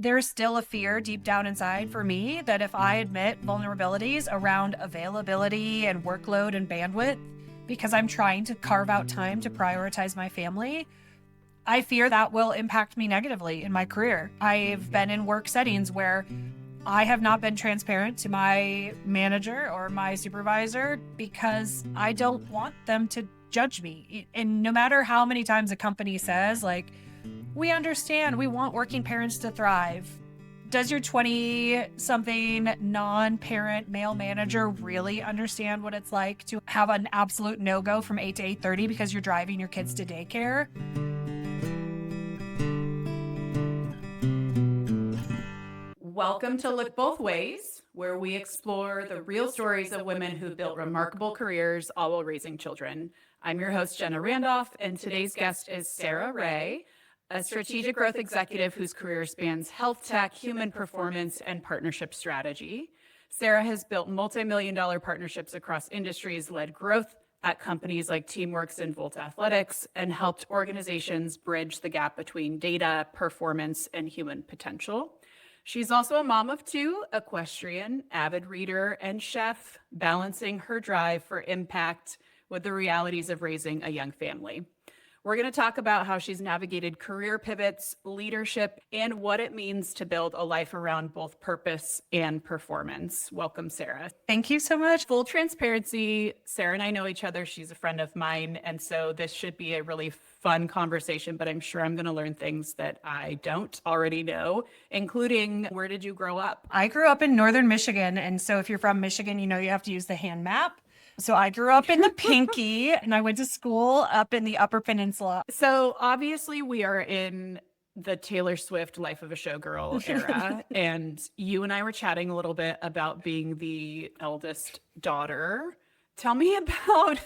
there's still a fear deep down inside for me that if I admit vulnerabilities around availability and workload and bandwidth, because I'm trying to carve out time to prioritize my family, I fear that will impact me negatively in my career. I've been in work settings where I have not been transparent to my manager or my supervisor because I don't want them to judge me. And no matter how many times a company says, like, we understand, we want working parents to thrive. Does your 20-something non-parent male manager really understand what it's like to have an absolute no-go from 8 to 8:30 because you're driving your kids to daycare? Welcome to Look Both Ways, where we explore the real stories of women who built remarkable careers all while raising children. I'm your host, Jenna Randolph, and today's guest is Sarah Ray, a strategic growth executive whose career spans health tech, human performance, and partnership strategy. Sarah has built multi-million-dollar partnerships across industries, led growth at companies like Teamworks and Volt Athletics, and helped organizations bridge the gap between data, performance, and human potential. She's also a mom of two, equestrian, avid reader, and chef, balancing her drive for impact with the realities of raising a young family. We're going to talk about how she's navigated career pivots, leadership, and what it means to build a life around both purpose and performance. Welcome, Sarah. Thank you so much. Full transparency, Sarah and I know each other. She's a friend of mine, and so this should be a really fun conversation, but I'm sure I'm going to learn things that I don't already know, including where did you grow up? I grew up in northern Michigan, and so if you're from Michigan, you know you have to use the hand map. So I grew up in the Pinky, and I went to school up in the Upper Peninsula. So obviously we are in the Taylor Swift Life of a Showgirl era, and you and I were chatting a little bit about being the eldest daughter. Tell me about,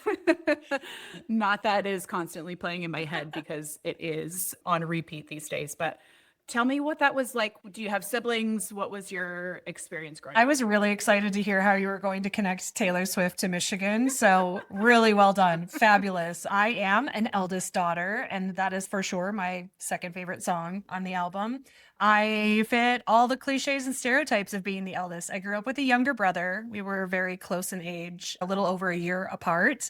not that is constantly playing in my head because it is on repeat these days, but tell me what that was like. Do you have siblings? What was your experience growing up? I was really excited to hear how you were going to connect Taylor Swift to Michigan. So really well done. Fabulous. I am an eldest daughter, and that is for sure my second favorite song on the album. I fit all the cliches and stereotypes of being the eldest. I grew up with a younger brother. We were very close in age, a little over a year apart.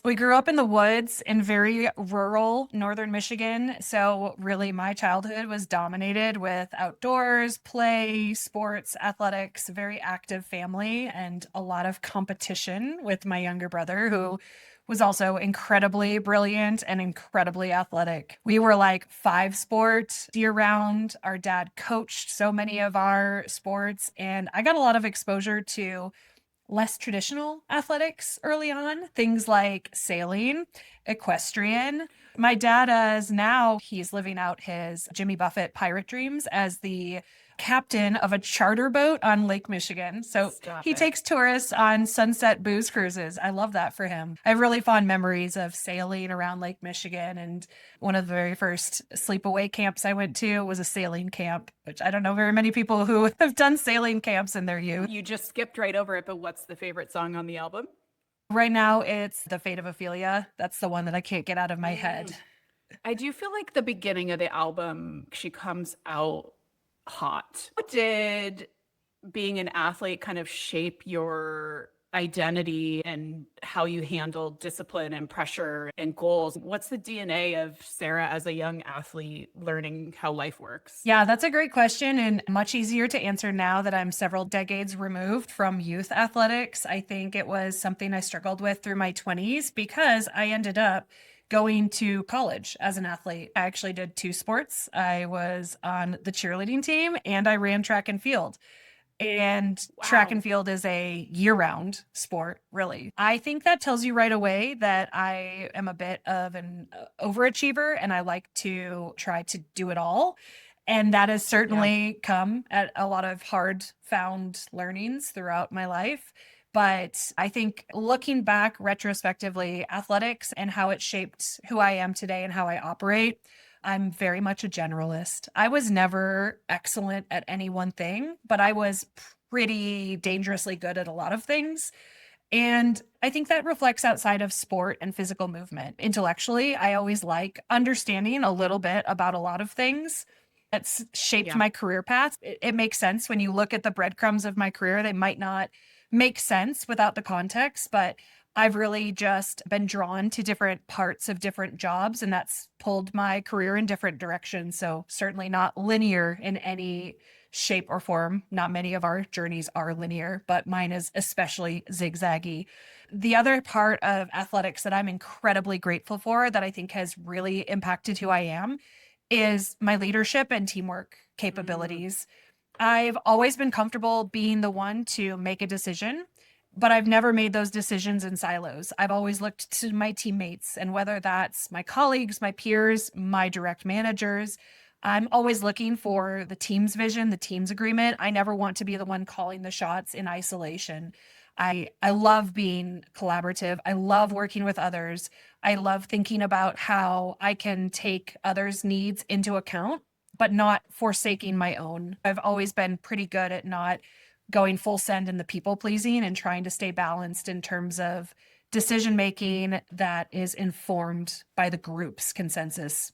We grew up in the woods in very rural northern Michigan. So really my childhood was dominated with outdoors, play, sports, athletics, very active family, and a lot of competition with my younger brother, who was also incredibly brilliant and incredibly athletic. We were like 5-sport year round. Our dad coached so many of our sports, and I got a lot of exposure to less traditional athletics early on, things like sailing, equestrian. My dad he's living out his Jimmy Buffett pirate dreams as the captain of a charter boat on Lake Michigan. So he takes tourists on sunset booze cruises. I love that for him. I have really fond memories of sailing around Lake Michigan, and one of the very first sleepaway camps I went to was a sailing camp, which I don't know very many people who have done sailing camps in their youth. You just skipped right over it, but what's the favorite song on the album? Right now, it's The Fate of Ophelia. That's the one that I can't get out of my head. I do feel like the beginning of the album, she comes out hot. What did being an athlete kind of shape your identity and how you handle discipline and pressure and goals? What's the DNA of Sarah as a young athlete learning how life works? Yeah, that's a great question, and much easier to answer now that I'm several decades removed from youth athletics. I think it was something I struggled with through my 20s because I ended up going to college as an athlete. I actually did 2 sports. I was on the cheerleading team and I ran track and field. And track and field is a year-round sport, really. I think that tells you right away that I am a bit of an overachiever and I like to try to do it all. And that has certainly come at a lot of hard-found learnings throughout my life. But I think looking back retrospectively, athletics and how it shaped who I am today and how I operate, I'm very much a generalist. I was never excellent at any one thing, but I was pretty dangerously good at a lot of things. And I think that reflects outside of sport and physical movement. Intellectually, I always like understanding a little bit about a lot of things. that's shaped Yeah. my career path. It makes sense when you look at the breadcrumbs of my career. They might not make sense without the context, but I've really just been drawn to different parts of different jobs, and that's pulled my career in different directions. So, certainly not linear in any shape or form. Not many of our journeys are linear, but mine is especially zigzaggy. The other part of athletics that I'm incredibly grateful for, that I think has really impacted who I am, is my leadership and teamwork Mm. capabilities. I've always been comfortable being the one to make a decision, but I've never made those decisions in silos. I've always looked to my teammates, and whether that's my colleagues, my peers, my direct managers, I'm always looking for the team's vision, the team's agreement. I never want to be the one calling the shots in isolation. I love being collaborative. I love working with others. I love thinking about how I can take others' needs into account, but not forsaking my own. I've always been pretty good at not going full send in the people pleasing and trying to stay balanced in terms of decision making that is informed by the group's consensus.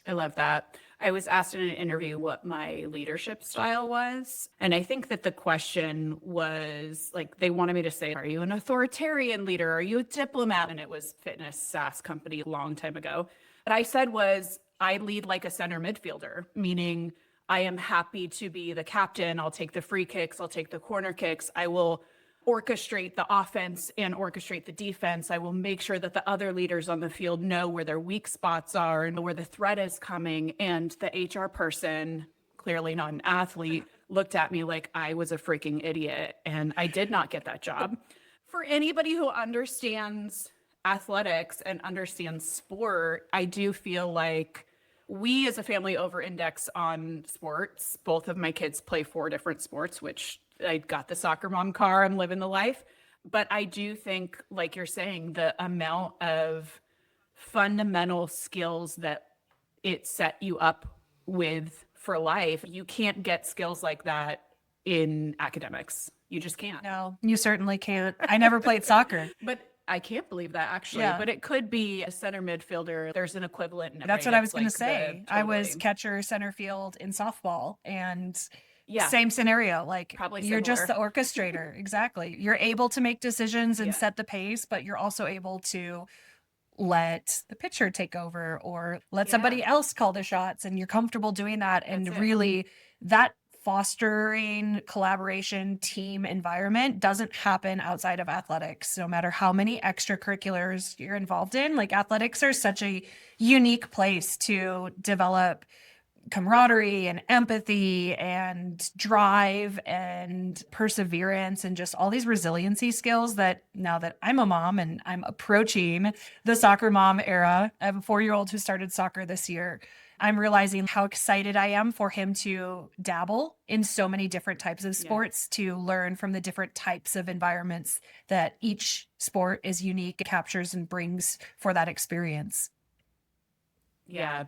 I love that. I was asked in an interview what my leadership style was. And I think that the question was like, they wanted me to say, are you an authoritarian leader? Are you a diplomat? And it was fitness SaaS company a long time ago. What I said was, I lead like a center midfielder, meaning I am happy to be the captain. I'll take the free kicks. I'll take the corner kicks. I will orchestrate the offense and orchestrate the defense. I will make sure that the other leaders on the field know where their weak spots are and where the threat is coming. And the HR person, clearly not an athlete, looked at me like I was a freaking idiot. And I did not get that job. For anybody who understands athletics and understands sport, I do feel like we as a family over index on sports. Both of my kids play 4 different sports, which I got the soccer mom car. I'm living the life. But I do think, like you're saying, the amount of fundamental skills that it set you up with for life, you can't get skills like that in academics. You just can't. No, you certainly can't. I never played soccer. But I can't believe that actually. Yeah. But it could be a center midfielder. There's an equivalent. That's Right? what I was It's going to like say. the I was totally. catcher center field in softball, and Yeah, same scenario. Like, probably you're just the similar. orchestrator. Exactly. You're able to make decisions and Yeah. set the pace, but you're also able to let the pitcher take over or let Yeah, somebody else call the shots, and you're comfortable doing that. that's And it. really, that fostering collaboration team environment doesn't happen outside of athletics, no matter how many extracurriculars you're involved in. Like, athletics are such a unique place to develop camaraderie and empathy and drive and perseverance and just all these resiliency skills that, now that I'm a mom and I'm approaching the soccer mom era, I have a 4-year-old who started soccer this year. I'm realizing how excited I am for him to dabble in so many different types of Yeah. sports, to learn from the different types of environments that each sport is unique, captures, and brings for that experience. Yeah.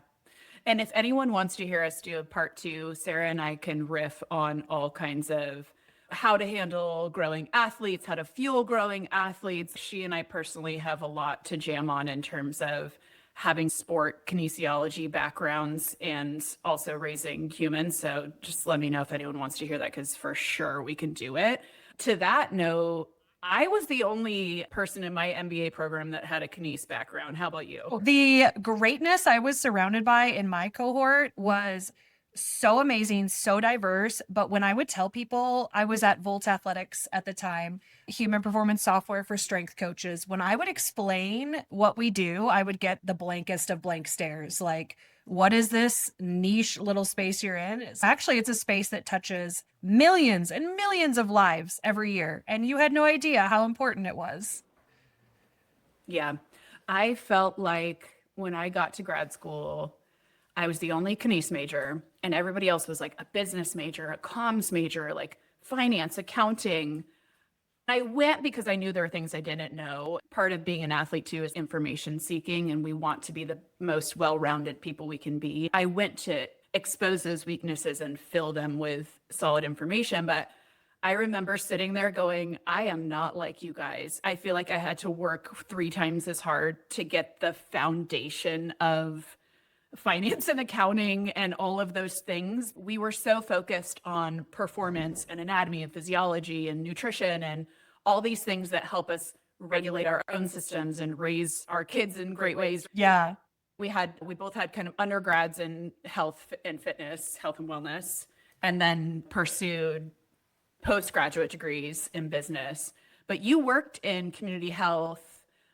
And if anyone wants to hear us do a part 2, Sarah and I can riff on all kinds of how to handle growing athletes, how to fuel growing athletes. She and I personally have a lot to jam on in terms of having sport kinesiology backgrounds and also raising humans. So just let me know if anyone wants to hear that, because for sure we can do it. To that note, I was the only person in my MBA program that had a kines background. How about you? The greatness I was surrounded by in my cohort was so amazing, so diverse. But when I would tell people, I was at Volt Athletics at the time, human performance software for strength coaches. When I would explain what we do, I would get the blankest of blank stares. Like, what is this niche little space you're in? It's a space that touches millions and millions of lives every year. And you had no idea how important it was. Yeah. I felt like when I got to grad school, I was the only kines major, and everybody else was like a business major, a comms major, like finance, accounting. I went because I knew there were things I didn't know. Part of being an athlete too is information seeking, and we want to be the most well-rounded people we can be. I went to expose those weaknesses and fill them with solid information, but I remember sitting there going, I am not like you guys. I feel like I had to work 3 times as hard to get the foundation of finance and accounting and all of those things. We were so focused on performance and anatomy and physiology and nutrition and all these things that help us regulate our own systems and raise our kids in great ways. Yeah. We both had kind of undergrads in health and fitness, health and wellness, and then pursued postgraduate degrees in business. But you worked in community health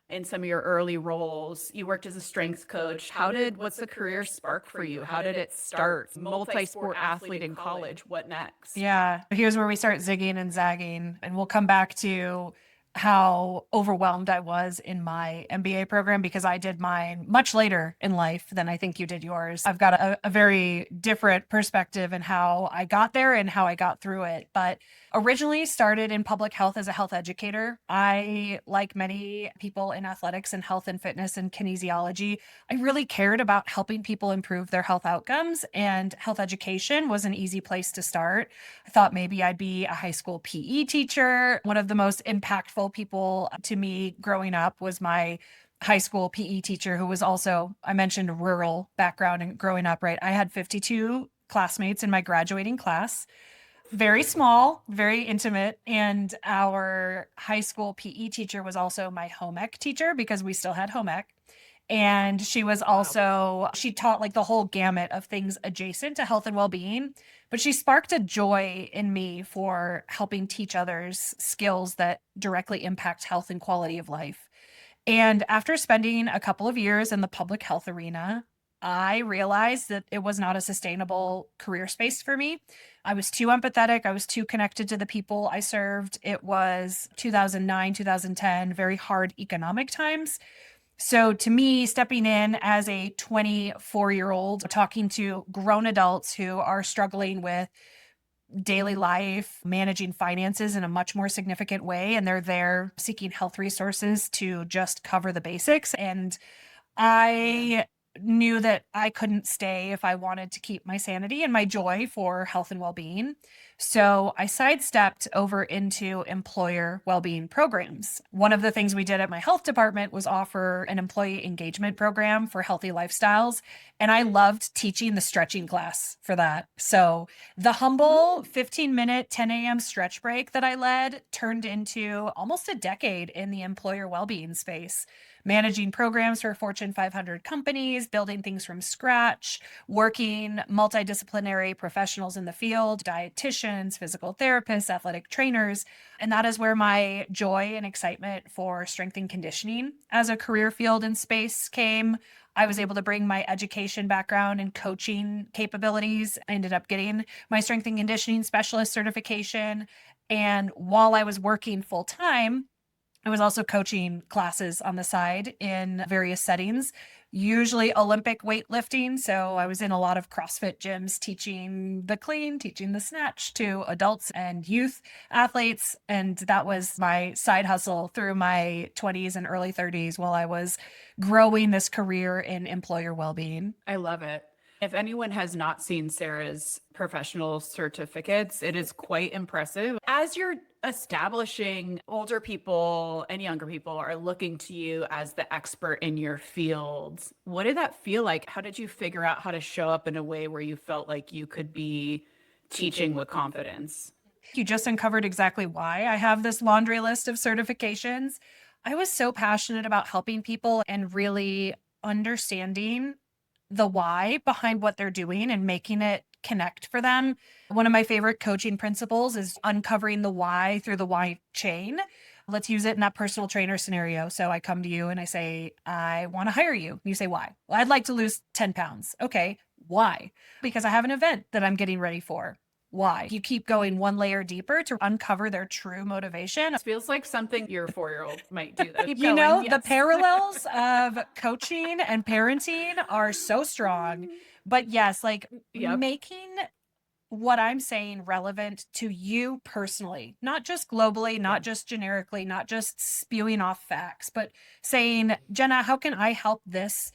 in some of your early roles. You worked as a strength coach. What's the career spark for you? How did it start? Multi-sport athlete in college. What next? Yeah. Here's where we start zigging and zagging. And we'll come back to how overwhelmed I was in my MBA program because I did mine much later in life than I think you did yours. I've got a very different perspective in how I got there and how I got through it. But originally started in public health as a health educator. I, like many people in athletics and health and fitness and kinesiology, I really cared about helping people improve their health outcomes, and health education was an easy place to start. I thought maybe I'd be a high school PE teacher. One of the most impactful people to me growing up was my high school PE teacher, who was also, I mentioned, a rural background and growing up, right? I had 52 classmates in my graduating class, very small, very intimate. And our high school PE teacher was also my home ec teacher because we still had home ec. And she was also, she taught like the whole gamut of things adjacent to health and well-being, but she sparked a joy in me for helping teach others skills that directly impact health and quality of life. And after spending a couple of years in the public health arena, I realized that it was not a sustainable career space for me. I was too empathetic. I was too connected to the people I served. It was 2009, 2010, very hard economic times. So to me, stepping in as a 24-year-old, talking to grown adults who are struggling with daily life, managing finances in a much more significant way, and they're there seeking health resources to just cover the basics. And I knew that I couldn't stay if I wanted to keep my sanity and my joy for health and well-being. So I sidestepped over into employer well-being programs. One of the things we did at my health department was offer an employee engagement program for healthy lifestyles. And I loved teaching the stretching class for that. So the humble 15-minute 10 a.m. stretch break that I led turned into almost a decade in the employer well-being space, managing programs for Fortune 500 companies, building things from scratch, working multidisciplinary professionals in the field, dietitians, physical therapists, athletic trainers. And that is where my joy and excitement for strength and conditioning as a career field and space came. I was able to bring my education background and coaching capabilities. I ended up getting my strength and conditioning specialist certification. And while I was working full time, I was also coaching classes on the side in various settings, usually Olympic weightlifting. So I was in a lot of CrossFit gyms teaching the clean, teaching the snatch to adults and youth athletes. And that was my side hustle through my 20s and early 30s while I was growing this career in employer well-being. I love it. If anyone has not seen Sarah's professional certificates, it is quite impressive. As you're establishing, older people and younger people are looking to you as the expert in your field. What did that feel like? How did you figure out how to show up in a way where you felt like you could be teaching with confidence? You just uncovered exactly why I have this laundry list of certifications. I was so passionate about helping people and really understanding the why behind what they're doing and making it connect for them. One of my favorite coaching principles is uncovering the why through the why chain. Let's use it in that personal trainer scenario. So I come to you and I say, I want to hire you. And you say, why? Well, I'd like to lose 10 pounds. Okay. Why? Because I have an event that I'm getting ready for. Why? You keep going one layer deeper to uncover their true motivation. It feels like something your 4-year-old might do. Keep You know, going. the Yes. parallels of coaching and parenting are so strong. But yes, like Yep. making what I'm saying relevant to you personally, not just globally, not just generically, not just spewing off facts, but saying, Jenna, how can I help this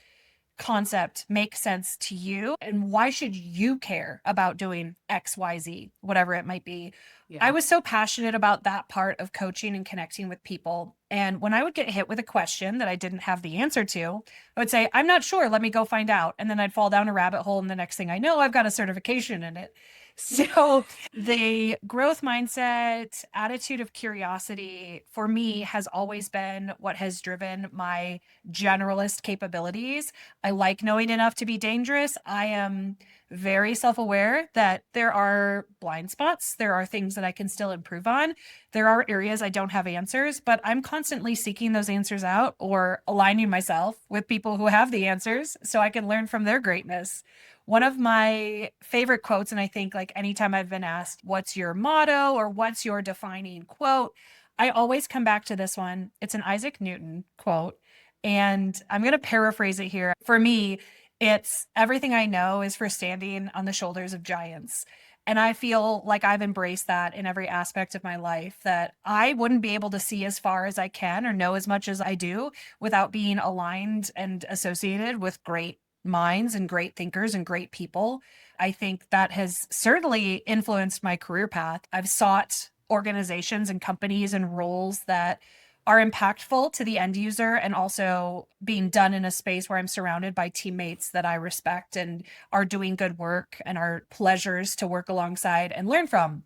concept make sense to you? And why should you care about doing XYZ, whatever it might be? I Yeah. was so passionate about that part of coaching and connecting with people. And when I would get hit with a question that I didn't have the answer to, I would say, I'm not sure. Let me go find out. And then I'd fall down a rabbit hole. And the next thing I know, I've got a certification in it. So the growth mindset, attitude of curiosity for me has always been what has driven my generalist capabilities. I like knowing enough to be dangerous. I am very self aware that there are blind spots. There are things that I can still improve on. There are areas I don't have answers, but I'm constantly seeking those answers out or aligning myself with people who have the answers so I can learn from their greatness. One of my favorite quotes, and I think like anytime I've been asked, what's your motto or what's your defining quote, I always come back to this one. It's an Isaac Newton quote. And I'm going to paraphrase it here. For me, it's everything I know is for standing on the shoulders of giants. And I feel like I've embraced that in every aspect of my life, that I wouldn't be able to see as far as I can or know as much as I do without being aligned and associated with great minds and great thinkers and great people. I think that has certainly influenced my career path. I've sought organizations and companies and roles that are impactful to the end user and also being done in a space where I'm surrounded by teammates that I respect and are doing good work and are pleasures to work alongside and learn from,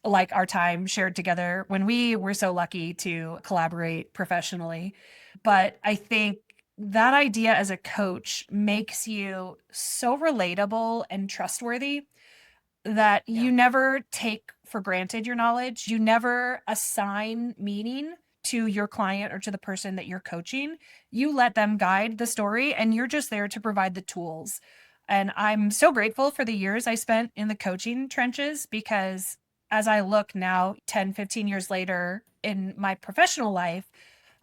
like our time shared together when we were so lucky to collaborate professionally. But I think that idea as a coach makes you so relatable and trustworthy that Yeah. you never take for granted your knowledge. You never assign meaning to your client or to the person that you're coaching. You let them guide the story and you're just there to provide the tools. And I'm so grateful for the years I spent in the coaching trenches because as I look now, 10, 15 years later in my professional life,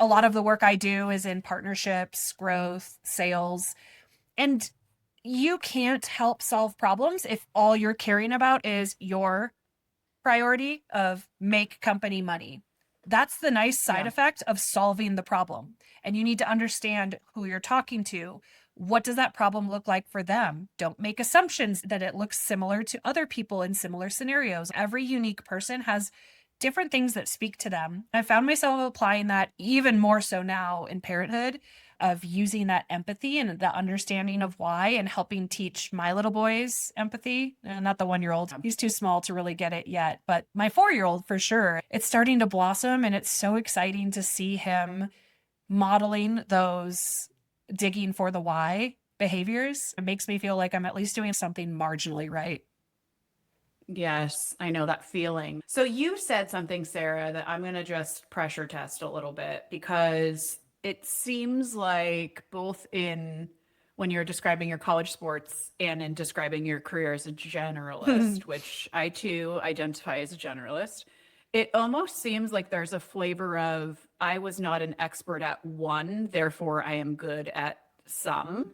a lot of the work I do is in partnerships, growth, sales, and you can't help solve problems if all you're caring about is your priority of make company money. That's the nice side Yeah. effect of solving the problem. And you need to understand who you're talking to. What does that problem look like for them? Don't make assumptions that it looks similar to other people in similar scenarios. Every unique person has different things that speak to them. I found myself applying that even more so now in parenthood of using that empathy and the understanding of why and helping teach my little boys empathy. Not the 1 year old. He's too small to really get it yet, but my 4 year old for sure. It's starting to blossom and it's so exciting to see him modeling those digging for the why behaviors. It makes me feel like I'm at least doing something marginally right. Yes, I know that feeling. So you said something, Sarah, that I'm going to just pressure test a little bit because it seems like both in when you're describing your college sports and in describing your career as a generalist, which I too identify as a generalist, it almost seems like there's a flavor of I was not an expert at one, therefore I am good at some.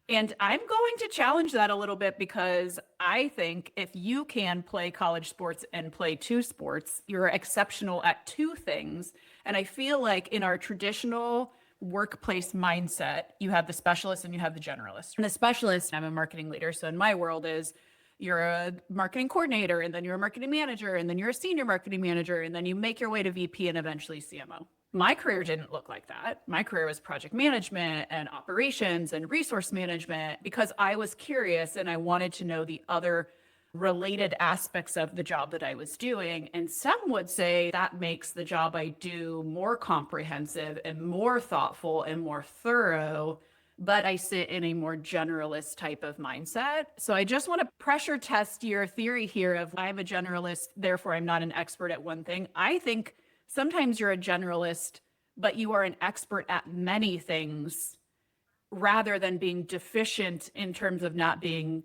And I'm going to challenge that a little bit because I think if you can play college sports and play two sports, you're exceptional at two things. And I feel like in our traditional workplace mindset, you have the specialist and you have the generalist. And the specialist, I'm a marketing leader. So in my world is you're a marketing coordinator and then you're a marketing manager and then you're a senior marketing manager and then you make your way to VP and eventually CMO. My career didn't look like that. My career was project management and operations and resource management because I was curious and I wanted to know the other related aspects of the job that I was doing. And some would say that makes the job I do more comprehensive and more thoughtful and more thorough. But I sit in a more generalist type of mindset. So I just want to pressure test your theory here of I'm a generalist, therefore I'm not an expert at one thing. I think sometimes you're a generalist, but you are an expert at many things rather than being deficient in terms of not being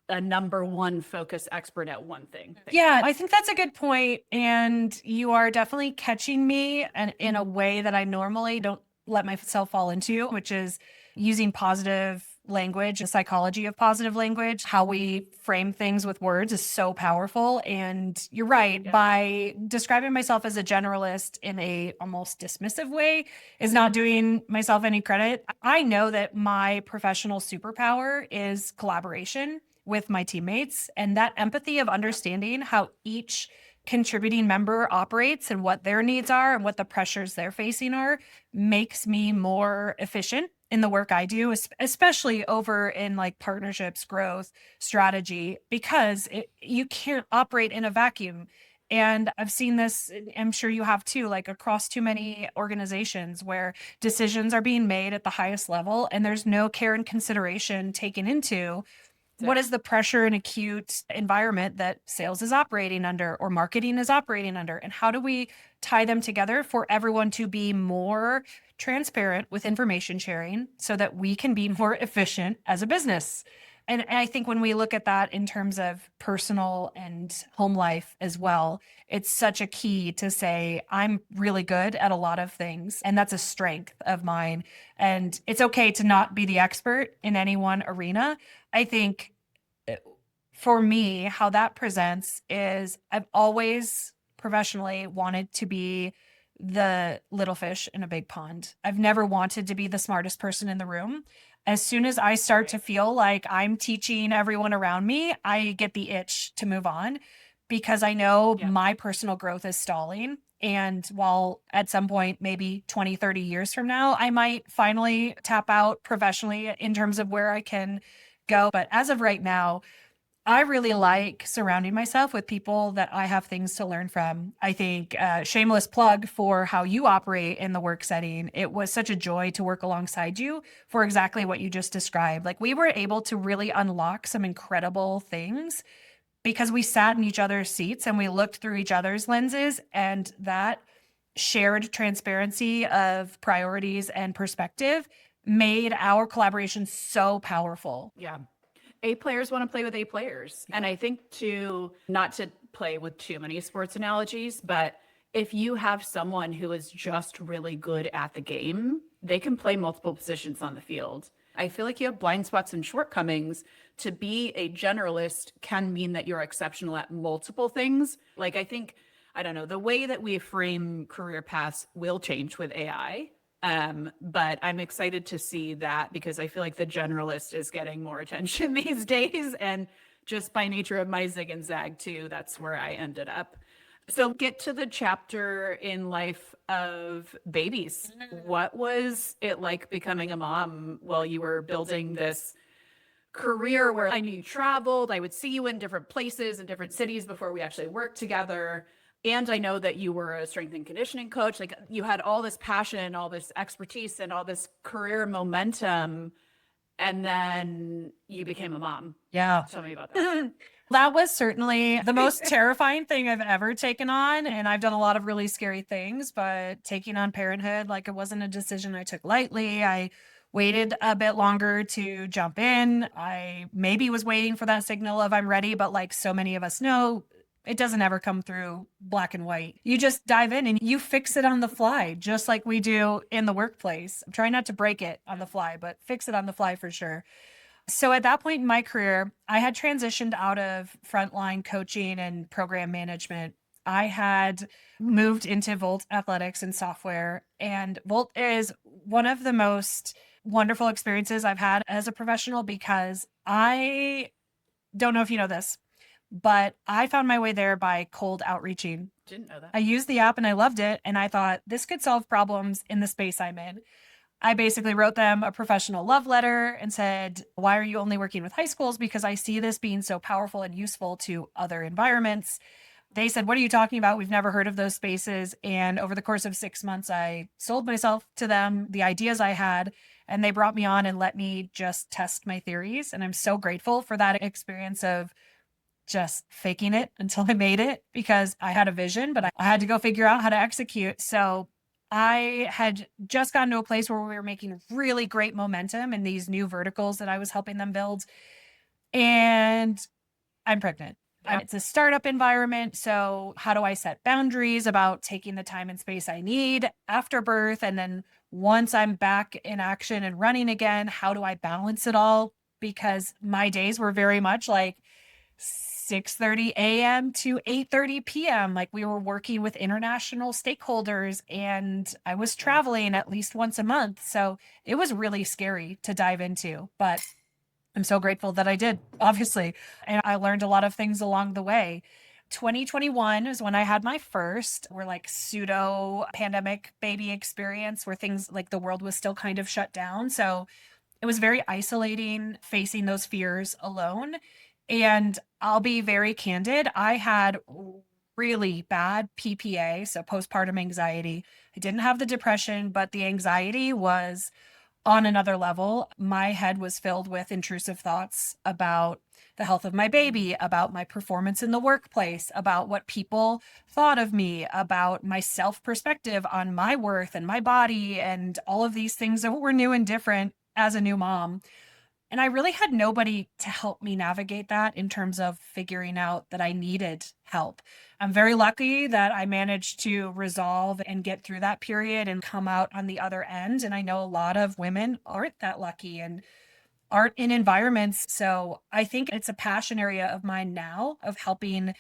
a number one focus expert at one thing. Yeah, I think that's a good point. And you are definitely catching me and in a way that I normally don't let myself fall into, which is using positive language, the psychology of positive language, how we frame things with words is so powerful. And you're right, by describing myself as a generalist in a almost dismissive way is not doing myself any credit. I know that my professional superpower is collaboration with my teammates and that empathy of understanding how each contributing member operates and what their needs are and what the pressures they're facing are makes me more efficient in the work I do, especially over in like partnerships, growth, strategy, because you can't operate in a vacuum. And I've seen this, I'm sure you have too, like across too many organizations where decisions are being made at the highest level and there's no care and consideration taken into what is the pressure and acute environment that sales is operating under or marketing is operating under, and how do we tie them together for everyone to be more transparent with information sharing so that we can be more efficient as a business. And I think when we look at that in terms of personal and home life as well, it's such a key to say, I'm really good at a lot of things, and that's a strength of mine. And it's okay to not be the expert in any one arena. I think for me, how that presents is I've always professionally wanted to be the little fish in a big pond. I've never wanted to be the smartest person in the room. As soon as I start to feel like I'm teaching everyone around me, I get the itch to move on because I know my personal growth is stalling. And while at some point, maybe 20, 30 years from now, I might finally tap out professionally in terms of where I can go. But as of right now, I really like surrounding myself with people that I have things to learn from. I think shameless plug for how you operate in the work setting. It was such a joy to work alongside you for exactly what you just described. Like we were able to really unlock some incredible things because we sat in each other's seats and we looked through each other's lenses, and that shared transparency of priorities and perspective made our collaboration so powerful. Yeah. A players want to play with A players. And I think not to play with too many sports analogies, but if you have someone who is just really good at the game, they can play multiple positions on the field. I feel like you have blind spots and shortcomings. To be a generalist can mean that you're exceptional at multiple things. Like I think, I don't know, the way that we frame career paths will change with AI. But I'm excited to see that because I feel like the generalist is getting more attention these days. And just by nature of my zig and zag too, that's where I ended up. So get to the chapter in life of babies. What was it like becoming a mom while you were building this career where I knew you traveled? I would see you in different places and different cities before we actually worked together. And I know that you were a strength and conditioning coach. Like you had all this passion, all this expertise, and all this career momentum. And then you became a mom. Yeah. Tell me about that. That was certainly the most terrifying thing I've ever taken on. And I've done a lot of really scary things, but taking on parenthood, like it wasn't a decision I took lightly. I waited a bit longer to jump in. I maybe was waiting for that signal of I'm ready, but like so many of us know, it doesn't ever come through black and white. You just dive in and you fix it on the fly, just like we do in the workplace. I'm trying not to break it on the fly, but fix it on the fly for sure. So at that point in my career, I had transitioned out of frontline coaching and program management. I had moved into Volt Athletics and software, and Volt is one of the most wonderful experiences I've had as a professional because I don't know if you know this, but I found my way there by cold outreaching. Didn't know that. I used the app and I loved it. And I thought this could solve problems in the space I'm in. I basically wrote them a professional love letter and said, why are you only working with high schools? Because I see this being so powerful and useful to other environments. They said, what are you talking about? We've never heard of those spaces. And over the course of 6 months, I sold myself to them, the ideas I had, and they brought me on and let me just test my theories. And I'm so grateful for that experience of just faking it until I made it because I had a vision, but I had to go figure out how to execute. So I had just gotten to a place where we were making really great momentum in these new verticals that I was helping them build. And I'm pregnant. It's a startup environment. So how do I set boundaries about taking the time and space I need after birth? And then once I'm back in action and running again, how do I balance it all? Because my days were very much like 6:30 a.m. to 8:30 p.m. Like we were working with international stakeholders and I was traveling at least once a month. So it was really scary to dive into, but I'm so grateful that I did, obviously. And I learned a lot of things along the way. 2021 is when I had my first, or like pseudo pandemic baby experience where things like the world was still kind of shut down. So it was very isolating facing those fears alone. And I'll be very candid. I had really bad PPA, so postpartum anxiety. I didn't have the depression, but the anxiety was on another level. My head was filled with intrusive thoughts about the health of my baby, about my performance in the workplace, about what people thought of me, about my self perspective on my worth and my body, and all of these things that were new and different as a new mom. And I really had nobody to help me navigate that in terms of figuring out that I needed help. I'm very lucky that I managed to resolve and get through that period and come out on the other end. And I know a lot of women aren't that lucky and aren't in environments. So I think it's a passion area of mine now of helping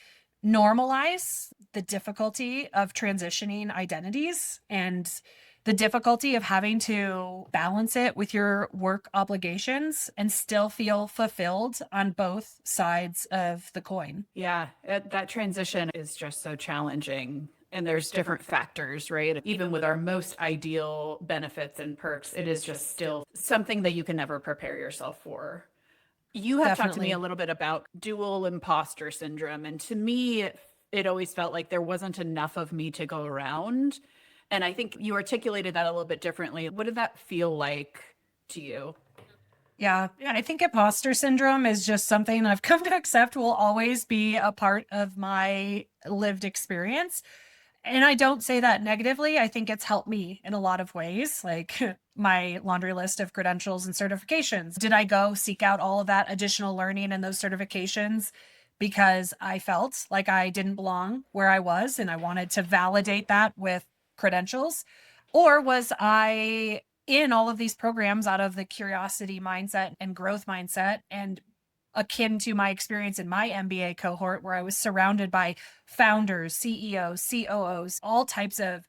normalize the difficulty of transitioning identities and the difficulty of having to balance it with your work obligations and still feel fulfilled on both sides of the coin. Yeah, that transition is just so challenging. And there's different factors, right? Even with our most ideal benefits and perks, it is just still something that you can never prepare yourself for. You have talked to me Definitely. a little bit about dual imposter syndrome. And to me, it always felt like there wasn't enough of me to go around. And I think you articulated that a little bit differently. What did that feel like to you? Yeah, I think imposter syndrome is just something I've come to accept will always be a part of my lived experience. And I don't say that negatively. I think it's helped me in a lot of ways, like my laundry list of credentials and certifications. Did I go seek out all of that additional learning and those certifications because I felt like I didn't belong where I was and I wanted to validate that with credentials? Or was I in all of these programs out of the curiosity mindset and growth mindset and akin to my experience in my MBA cohort, where I was surrounded by founders, CEOs, COOs, all types of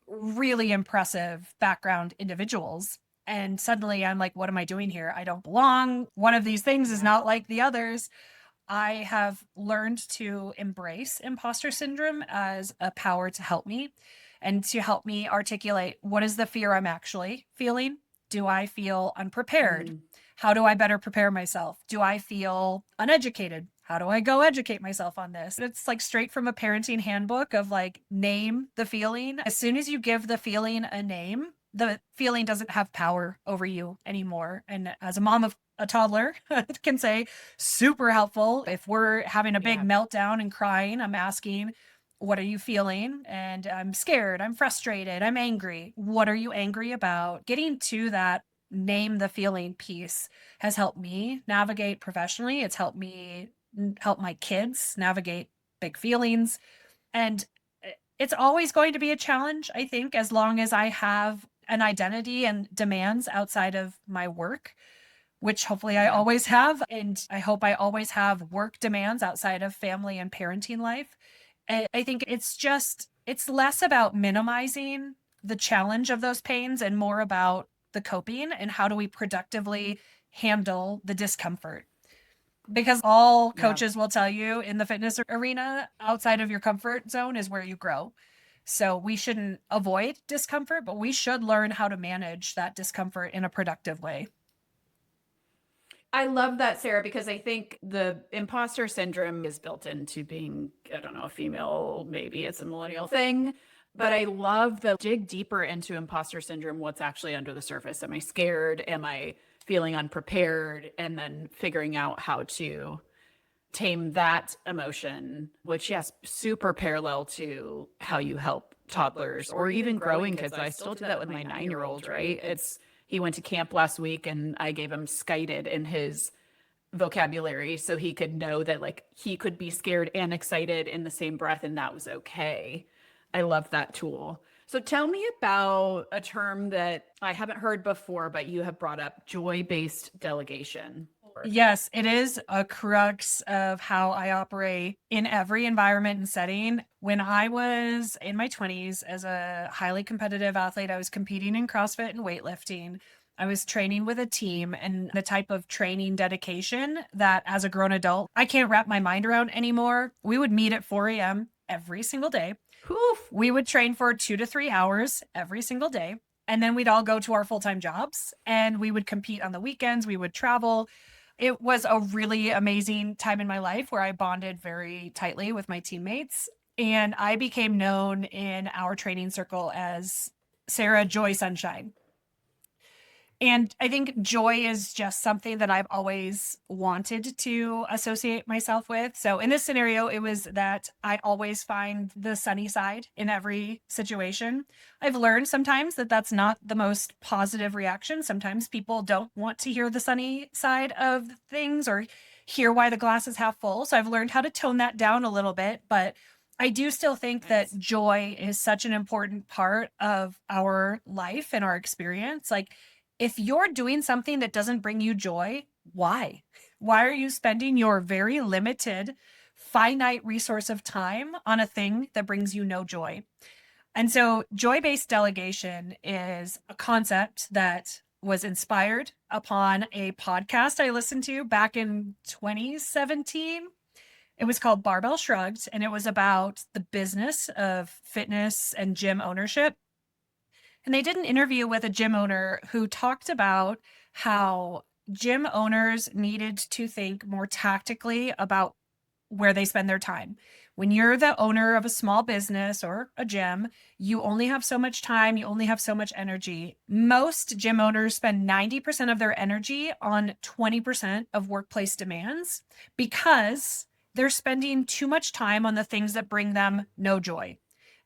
really impressive background individuals. And suddenly I'm like, what am I doing here? I don't belong. One of these things is Yeah. not like the others. I have learned to embrace imposter syndrome as a power to help me and to help me articulate what is the fear I'm actually feeling. Do I feel unprepared? Mm, How do I better prepare myself? Do I feel uneducated? How do I go educate myself on this? It's like straight from a parenting handbook of like, name the feeling. As soon as you give the feeling a name, the feeling doesn't have power over you anymore. And as a mom of a toddler, I can say super helpful. If we're having a big yeah. meltdown and crying, I'm asking, what are you feeling? And I'm scared, I'm frustrated, I'm angry. What are you angry about? Getting to that name the feeling piece has helped me navigate professionally. It's helped me help my kids navigate big feelings. And it's always going to be a challenge, I think, as long as I have an identity and demands outside of my work, which hopefully I Yeah. always have. And I hope I always have work demands outside of family and parenting life. I think it's less about minimizing the challenge of those pains and more about the coping and how do we productively handle the discomfort. Because all Yeah. coaches will tell you in the fitness arena, outside of your comfort zone is where you grow. So we shouldn't avoid discomfort, but we should learn how to manage that discomfort in a productive way. I love that, Sarah, because I think the imposter syndrome is built into being, I don't know, a female, maybe it's a millennial thing. But I love the dig deeper into imposter syndrome, what's actually under the surface. Am I scared? Am I feeling unprepared? And then figuring out how to tame that emotion, which, yes, super parallel to how you help toddlers or even growing kids. I still do that with my 9-year old, right? He went to camp last week and I gave him skited in his vocabulary so he could know that like he could be scared and excited in the same breath and that was okay. I love that tool. So tell me about a term that I haven't heard before, but you have brought up, joy-based delegation. Yes, it is a crux of how I operate in every environment and setting. When I was in my 20s as a highly competitive athlete, I was competing in CrossFit and weightlifting. I was training with a team, and the type of training dedication that as a grown adult, I can't wrap my mind around anymore. We would meet at 4 a.m. every single day. Oof. We would train for 2 to 3 hours every single day. And then we'd all go to our full-time jobs and we would compete on the weekends. We would travel. It was a really amazing time in my life where I bonded very tightly with my teammates. And I became known in our training circle as Sarah Joy Sunshine. And I think joy is just something that I've always wanted to associate myself with. So in this scenario, it was that I always find the sunny side in every situation. I've learned sometimes that that's not the most positive reaction. Sometimes people don't want to hear the sunny side of things or hear why the glass is half full. So I've learned how to tone that down a little bit, but I do still think Nice. that joy is such an important part of our life and our experience. Like, if you're doing something that doesn't bring you joy, why? Why are you spending your very limited, finite resource of time on a thing that brings you no joy? And so, joy based delegation is a concept that was inspired upon a podcast I listened to back in 2017. It was called Barbell Shrugged, and it was about the business of fitness and gym ownership. And they did an interview with a gym owner who talked about how gym owners needed to think more tactically about where they spend their time. When you're the owner of a small business or a gym, you only have so much time, you only have so much energy. Most gym owners spend 90% of their energy on 20% of workplace demands because they're spending too much time on the things that bring them no joy.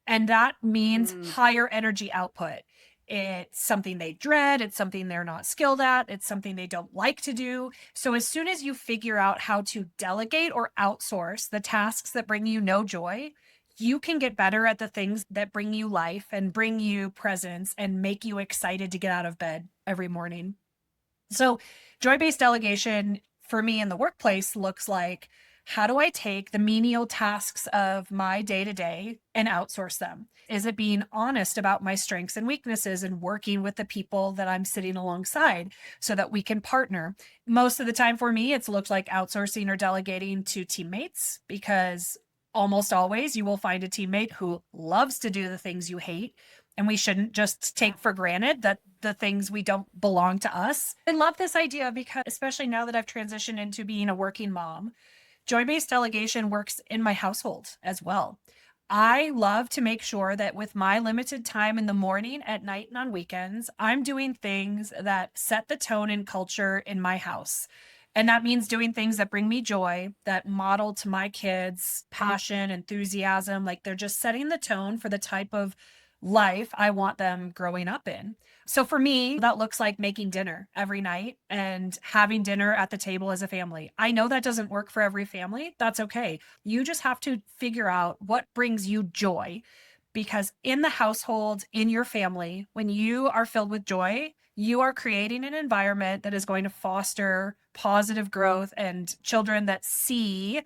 And that means higher energy output. It's something they dread. It's something they're not skilled at. It's something they don't like to do. So as soon as you figure out how to delegate or outsource the tasks that bring you no joy, you can get better at the things that bring you life and bring you presence and make you excited to get out of bed every morning. So joy-based delegation for me in the workplace looks like, how do I take the menial tasks of my day to day and outsource them? Is it being honest about my strengths and weaknesses and working with the people that I'm sitting alongside so that we can partner? Most of the time for me, it's looked like outsourcing or delegating to teammates, because almost always you will find a teammate who loves to do the things you hate. And we shouldn't just take for granted that the things we don't belong to us. I love this idea because, especially now that I've transitioned into being a working mom, joy-based delegation works in my household as well. I love to make sure that with my limited time in the morning, at night, and on weekends, I'm doing things that set the tone and culture in my house. And that means doing things that bring me joy, that model to my kids passion, enthusiasm, like they're just setting the tone for the type of life I want them growing up in. So for me, that looks like making dinner every night and having dinner at the table as a family. I know that doesn't work for every family. That's okay. You just have to figure out what brings you joy, because in the household, in your family, when you are filled with joy, you are creating an environment that is going to foster positive growth and children that see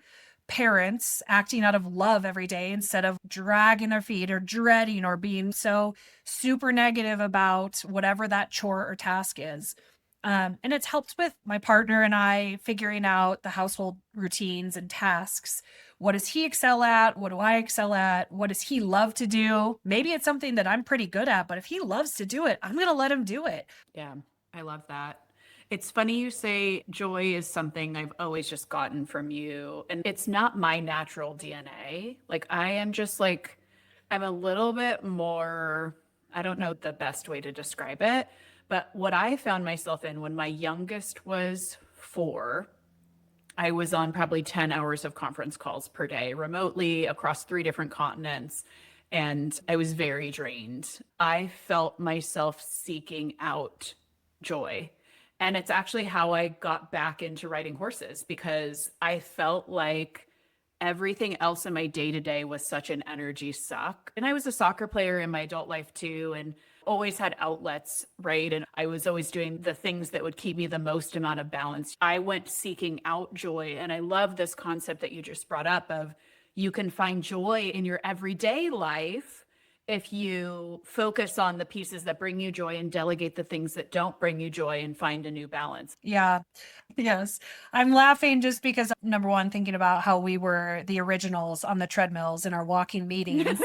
parents acting out of love every day instead of dragging their feet or dreading or being so super negative about whatever that chore or task is. And it's helped with my partner and I figuring out the household routines and tasks. What does he excel at? What do I excel at? What does he love to do? Maybe it's something that I'm pretty good at, but if he loves to do it, I'm going to let him do it. Yeah, I love that. It's funny you say joy is something I've always just gotten from you, and it's not my natural DNA. Like, I am just like, I'm a little bit more, I don't know the best way to describe it, but what I found myself in when my youngest was 4, I was on probably 10 hours of conference calls per day remotely across 3 different continents. And I was very drained. I felt myself seeking out joy. And it's actually how I got back into riding horses, because I felt like everything else in my day to day was such an energy suck. And I was a soccer player in my adult life too, and always had outlets, right? And I was always doing the things that would keep me the most amount of balance. I went seeking out joy. And I love this concept that you just brought up of, you can find joy in your everyday life if you focus on the pieces that bring you joy and delegate the things that don't bring you joy and find a new balance. Yeah. Yes. I'm laughing just because, number one, thinking about how we were the originals on the treadmills in our walking meetings.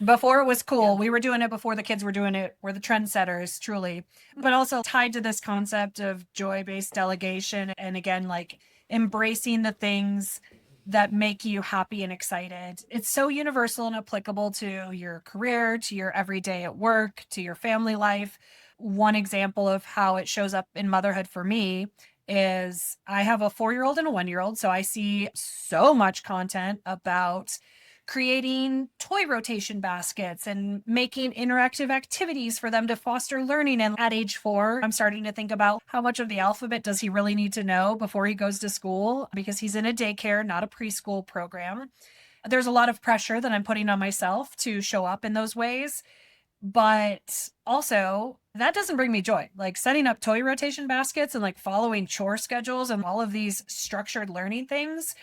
Before it was cool. Yeah. We were doing it before the kids were doing it. We're the trendsetters, truly. But also tied to this concept of joy-based delegation. And again, like embracing the things that make you happy and excited. It's so universal and applicable to your career, to your everyday at work, to your family life. One example of how it shows up in motherhood for me is I have a 4-year-old and a 1-year-old. So I see so much content about creating toy rotation baskets and making interactive activities for them to foster learning. And at age 4, I'm starting to think about how much of the alphabet does he really need to know before he goes to school, because he's in a daycare, not a preschool program. There's a lot of pressure that I'm putting on myself to show up in those ways. But also, that doesn't bring me joy. Like setting up toy rotation baskets and like following chore schedules and all of these structured learning things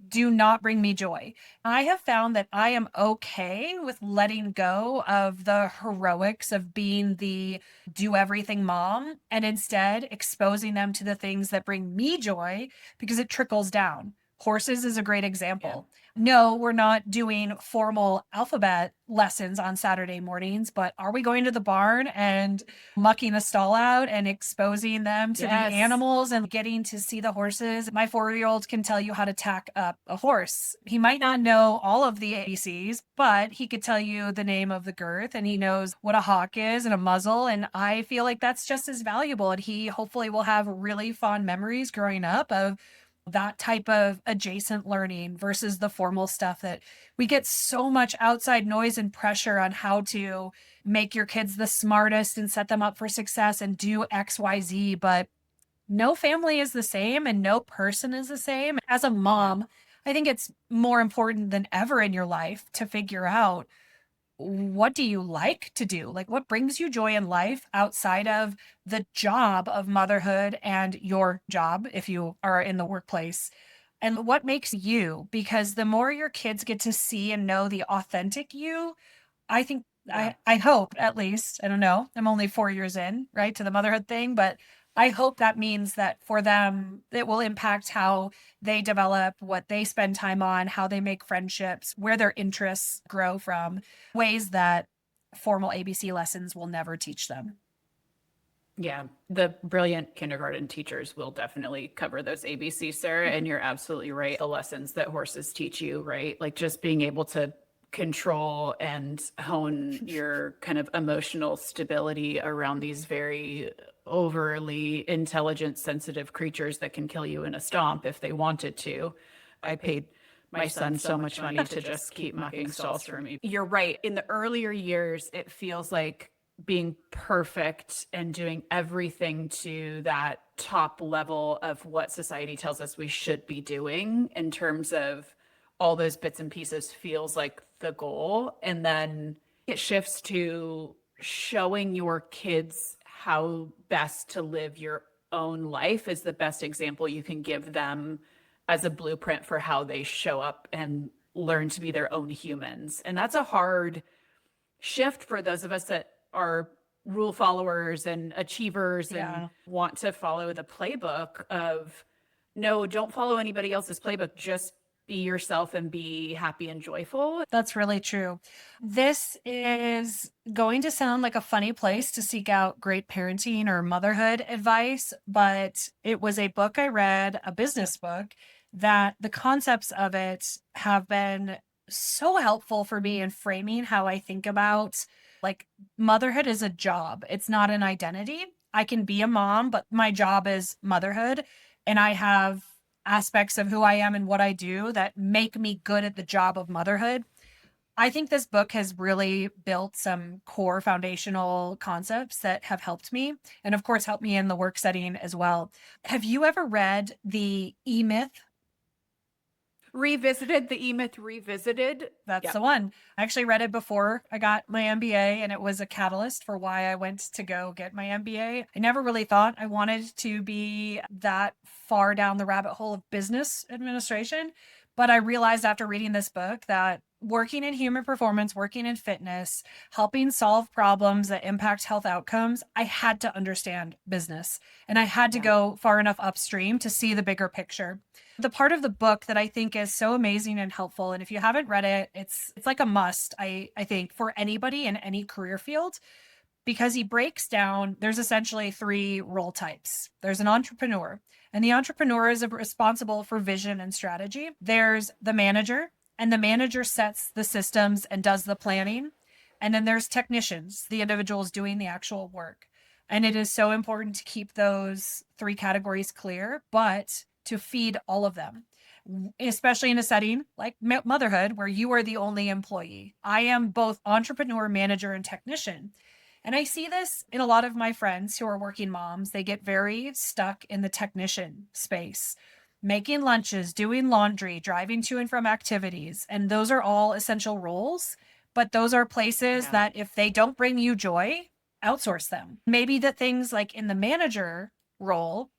do not bring me joy. I have found that I am okay with letting go of the heroics of being the do everything mom and instead exposing them to the things that bring me joy because it trickles down. Horses is a great example. No, we're not doing formal alphabet lessons on Saturday mornings, but are we going to the barn and mucking a stall out and exposing them to the Yes. animals and getting to see the horses? My 4-year-old can tell you how to tack up a horse. He might not know all of the ABCs, but he could tell you the name of the girth and he knows what a hock is and a muzzle. And I feel like that's just as valuable. And he hopefully will have really fond memories growing up of that type of adjacent learning versus the formal stuff that we get so much outside noise and pressure on how to make your kids the smartest and set them up for success and do XYZ. But no family is the same and no person is the same. As a mom, I think it's more important than ever in your life to figure out, what do you like to do? Like, what brings you joy in life outside of the job of motherhood and your job if you are in the workplace? And what makes you? Because the more your kids get to see and know the authentic you, I think Yeah. I hope, at least, I don't know. I'm only 4 years in, right, to the motherhood thing, but I hope that means that for them it will impact how they develop, what they spend time on, how they make friendships, where their interests grow from, ways that formal ABC lessons will never teach them. Yeah, the brilliant kindergarten teachers will definitely cover those ABCs, Sarah, and you're absolutely right. The lessons that horses teach you, right? Like just being able to control and hone your kind of emotional stability around these very overly intelligent, sensitive creatures that can kill you in a stomp if they wanted to. I paid my son so much money to just keep mucking stalls for me. You're right. In the earlier years, it feels like being perfect and doing everything to that top level of what society tells us we should be doing in terms of all those bits and pieces feels like the goal. And then it shifts to showing your kids how best to live your own life is the best example you can give them as a blueprint for how they show up and learn to be their own humans. And that's a hard shift for those of us that are rule followers and achievers and want to follow the playbook of no, don't follow anybody else's playbook. Just be yourself and be happy and joyful. That's really true. This is going to sound like a funny place to seek out great parenting or motherhood advice, but it was a book I read, a business book, that the concepts of it have been so helpful for me in framing how I think about, like, motherhood is a job. It's not an identity. I can be a mom, but my job is motherhood. And I have aspects of who I am and what I do that make me good at the job of motherhood. I think this book has really built some core foundational concepts that have helped me and of course helped me in the work setting as well. Have you ever read the E-Myth? Revisited the E-Myth Revisited. That's Yep. the one. I actually read it before I got my MBA, and it was a catalyst for why I went to go get my MBA. I never really thought I wanted to be that far down the rabbit hole of business administration, But I realized after reading this book that working in human performance, working in fitness, helping solve problems that impact health outcomes, I had to understand business and I had to Yeah. go far enough upstream to see the bigger picture. The part of the book that I think is so amazing and helpful, and if you haven't read it, it's like a must, I think, for anybody in any career field, because he breaks down, there's essentially three role types. There's an entrepreneur, and the entrepreneur is responsible for vision and strategy. There's the manager, and the manager sets the systems and does the planning. And then there's technicians, the individuals doing the actual work. And it is so important to keep those three categories clear, but to feed all of them, especially in a setting like motherhood where you are the only employee. I am both entrepreneur, manager, and technician. And I see this in a lot of my friends who are working moms. They get very stuck in the technician space, making lunches, doing laundry, driving to and from activities. And those are all essential roles. But those are places Yeah. that if they don't bring you joy, outsource them. Maybe the things like in the manager role,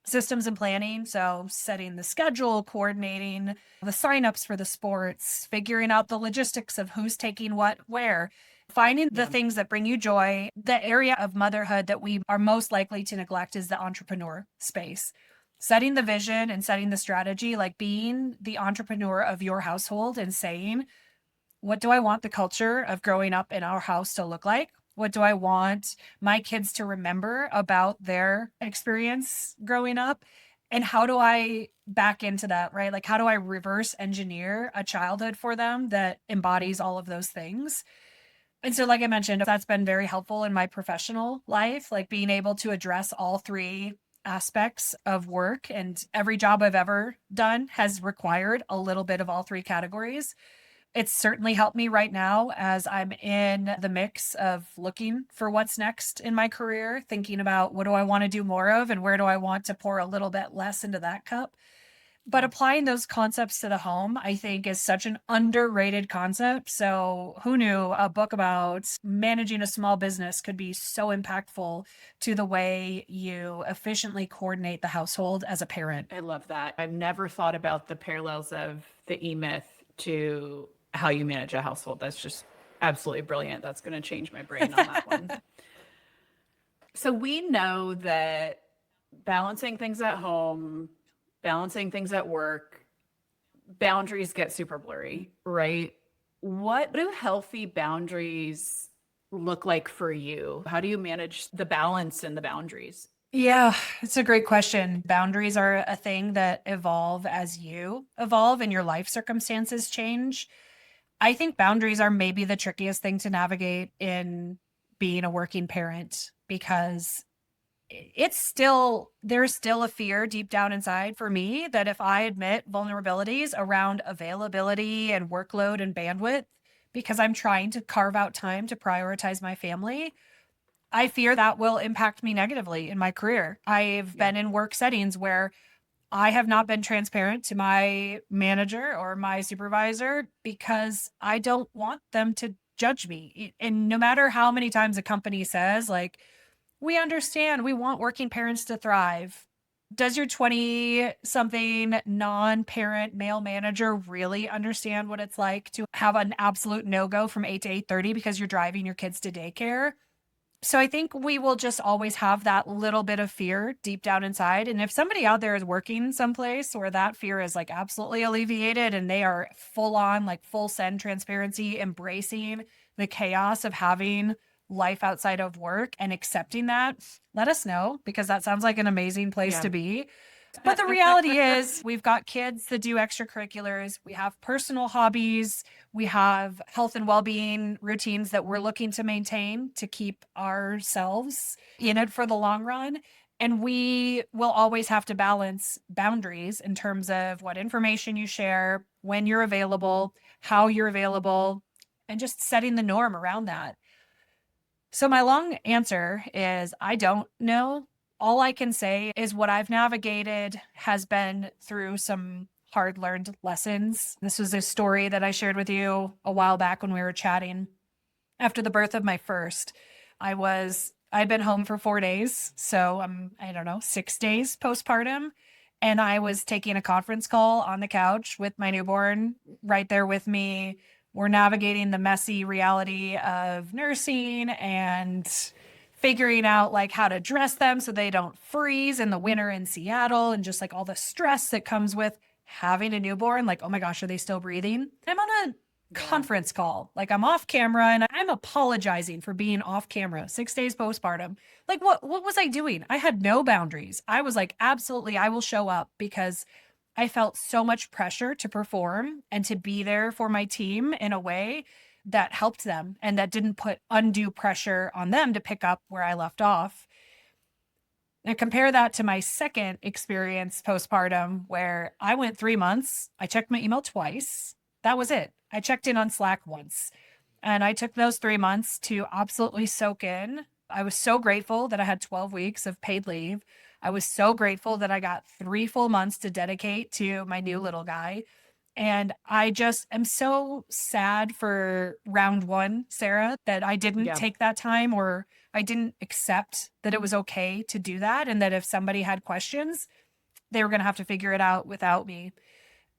systems and planning. So setting the schedule, coordinating the signups for the sports, figuring out the logistics of who's taking what where, finding the Yeah. things that bring you joy. The area of motherhood that we are most likely to neglect is the entrepreneur space. Setting the vision and setting the strategy, like being the entrepreneur of your household and saying, what do I want the culture of growing up in our house to look like? What do I want my kids to remember about their experience growing up? And how do I back into that, right? Like, how do I reverse engineer a childhood for them that embodies all of those things? And so, like I mentioned, that's been very helpful in my professional life, like being able to address all three aspects of work. And every job I've ever done has required a little bit of all three categories. It's certainly helped me right now as I'm in the mix of looking for what's next in my career, thinking about what do I want to do more of and where do I want to pour a little bit less into that cup. But Yeah. applying those concepts to the home, I think, is such an underrated concept. So, who knew a book about managing a small business could be so impactful to the way you efficiently coordinate the household as a parent? I love that. I've never thought about the parallels of the E-Myth to how you manage a household. That's just absolutely brilliant. That's going to change my brain on that one. So we know that balancing things at home, balancing things at work, boundaries get super blurry, right? What do healthy boundaries look like for you? How do you manage the balance and the boundaries? Yeah, it's a great question. Boundaries are a thing that evolve as you evolve and your life circumstances change. I think boundaries are maybe the trickiest thing to navigate in being a working parent because there's still a fear deep down inside for me that if I admit vulnerabilities around availability and workload and bandwidth, because I'm trying to carve out time to prioritize my family, I fear that will impact me negatively in my career. I've Yeah. been in work settings where I have not been transparent to my manager or my supervisor because I don't want them to judge me. And no matter how many times a company says, like, we understand, we want working parents to thrive. Does your 20 something non parent male manager really understand what it's like to have an absolute no go from 8 to 8:30 because you're driving your kids to daycare? So I think we will just always have that little bit of fear deep down inside. And if somebody out there is working someplace where that fear is like absolutely alleviated and they are full on, like full send transparency, embracing the chaos of having life outside of work and accepting that, let us know because that sounds like an amazing place Yeah. to be. But the reality is, we've got kids that do extracurriculars, we have personal hobbies, we have health and well being routines that we're looking to maintain to keep ourselves in it for the long run. And we will always have to balance boundaries in terms of what information you share, when you're available, how you're available, and just setting the norm around that. So my long answer is I don't know. All I can say is what I've navigated has been through some hard learned lessons. This was a story that I shared with you a while back when we were chatting. After the birth of my first, I'd been home for 4 days. So I don't know, 6 days postpartum. And I was taking a conference call on the couch with my newborn right there with me. We're navigating the messy reality of nursing and figuring out like how to dress them so they don't freeze in the winter in Seattle, and just like all the stress that comes with having a newborn. Like, oh my gosh, are they still breathing? I'm on a conference call. Like, I'm off camera and I'm apologizing for being off camera 6 days postpartum. Like, what was I doing? I had no boundaries. I was like, absolutely, I will show up, because I felt so much pressure to perform and to be there for my team in a way that helped them and that didn't put undue pressure on them to pick up where I left off. And compare that to my second experience postpartum, where I went 3 months. I checked my email twice. That was it. I checked in on Slack once. And I took those 3 months to absolutely soak in. I was so grateful that I had 12 weeks of paid leave. I was so grateful that I got 3 full months to dedicate to my new little guy. And I just am so sad for round one, Sarah, that I didn't Yeah. take that time, or I didn't accept that it was okay to do that. And that if somebody had questions, they were going to have to figure it out without me.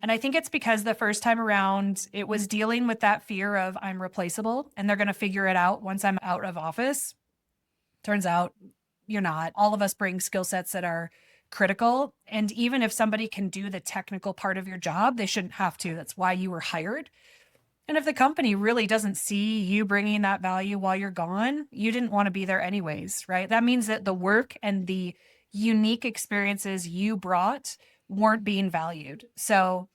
And I think it's because the first time around, it was dealing with that fear of I'm replaceable and they're going to figure it out once I'm out of office. Turns out you're not. All of us bring skill sets that are critical. And even if somebody can do the technical part of your job, they shouldn't have to. That's why you were hired. And if the company really doesn't see you bringing that value while you're gone, you didn't want to be there anyways, right? That means that the work and the unique experiences you brought weren't being valued. So,